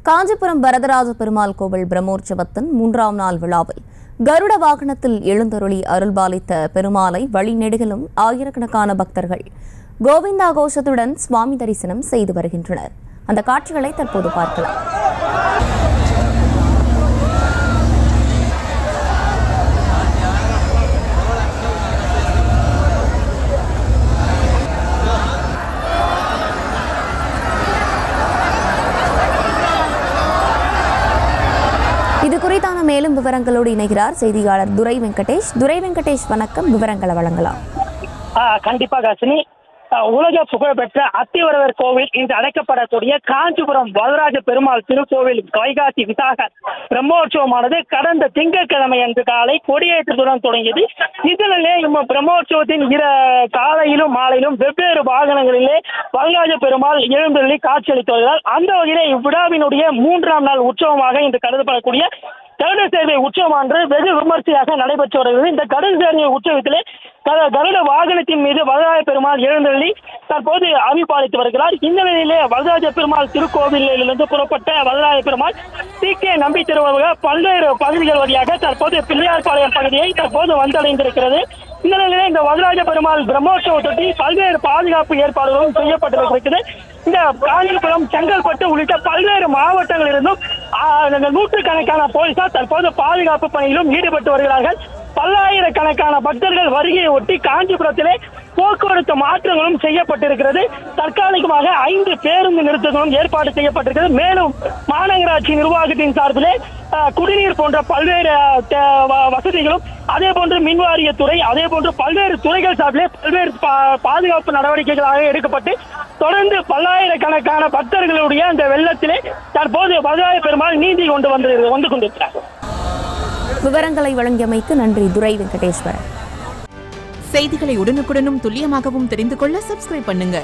காஞ்சிபுரம் வரதராஜ பெருமாள் கோவில் பிரம்மோற்சவத்தின் 3ஆம் நாள் விழாவில் கருட வாகனத்தில் எழுந்தருளி அருள்பாலித்த பெருமாளை வழிநெடுகிலும் ஆயிரக்கணக்கான பக்தர்கள் கோவிந்தா கோஷத்துடன் சுவாமி தரிசனம் செய்து வருகின்றனர். அந்த காட்சிகளை தற்போது பார்க்கலாம். இது குறித்தான மேலும் விவரங்களோடு இணைகிறார் செய்தியாளர் துரை வெங்கடேஷ். துரை வெங்கடேஷ், வணக்கம். விவரங்களை வழங்கலாம். கண்டிப்பாக ஹாசினி, உலக புகழ்பெற்ற அத்திவரதர் கோவில் இன்று அழைக்கப்படக்கூடிய காஞ்சிபுரம் வரதராஜ பெருமாள் திருக்கோவில் வைகாசி விசாக பிரம்மோற்சவமானது கடந்த திங்கட்கிழமை அன்று காலை கொடியேற்றத்துடன் தொடங்கியது. இதனிலே பிரம்மோற்சவத்தின் காலையிலும் மாலையிலும் வெவ்வேறு வாகனங்களிலே வரதராஜ பெருமாள் எழுந்தருளி காட்சியளித்து வருகிறார். அந்த வகையிலே இவ்விழாவினுடைய 3ஆம் நாள் உற்சவமாக இன்று கருதப்படக்கூடிய கருட சேவை உற்சவமானது வெகு விமர்சையாக நடைபெற்று வருகிறது. இந்த கருட சேவை உற்சவத்திலே கருட வாகனத்தின் மீது வரதராஜ பெருமாள் எழுந்தருளி தற்போது அருள்பாலித்து வருகிறார். இந்த நிலையிலே வரதராஜ பெருமாள் திருக்கோவிலிருந்து புறப்பட்ட வரதராஜ பெருமாள் சீக்கிய நம்பி திருவருக பல்வேறு பகுதிகள் வழியாக தற்போது பிள்ளையார்பாளையம் பகுதியை தற்போது வந்தடைந்திருக்கிறது. இந்த நிலையிலே இந்த வரதராஜ பெருமாள் பிரம்மோற்சவத்தை பல்வேறு பாதுகாப்பு ஏற்பாடுகளும் செய்யப்பட்டிருக்கிறது. இந்த காஞ்சிபுரம், செங்கல்பட்டு உள்ளிட்ட பல்வேறு மாவட்டங்களிலிருந்தும் நூற்றுக்கணக்கான போலீசார் தற்போது பாதுகாப்பு பணியிலும் ஈடுபட்டு வருகிறார்கள். பல்லாயிரக்கணக்கான பக்தர்கள் வருகையை ஒட்டி காஞ்சிபுரத்திலே போக்குவரத்து மாற்றங்களும் செய்யப்பட்டிருக்கிறது. தற்காலிகமாக 5 பேருந்து நிறுத்தங்களும் ஏற்பாடு செய்யப்பட்டிருக்கிறது. மேலும் மாநகராட்சி நிர்வாகத்தின் சார்பிலே குடிநீர் போன்ற பல்வேறு வசதிகளும், அதே போன்று மின்வாரியத்துறை, அதே போன்று பல்வேறு துறைகள் சார்பிலே பல்வேறு பாதுகாப்பு நடவடிக்கைகளாக எடுக்கப்பட்டு தொடர்ந்து பல்லாயிரக்கணக்கான பக்தர்களுடைய அந்த வெள்ளத்திலே தற்போது வரதராஜ பெருமாள் நீந்தி வந்து கொண்டிருக்கிறார். விவரங்களை வழங்கியமைக்கு நன்றி துரை வெங்கடேஸ்வரன். செய்திகளை உடனுக்குடனும் துல்லியமாகவும் தெரிந்து கொள்ள சப்ஸ்கிரைப் பண்ணுங்க.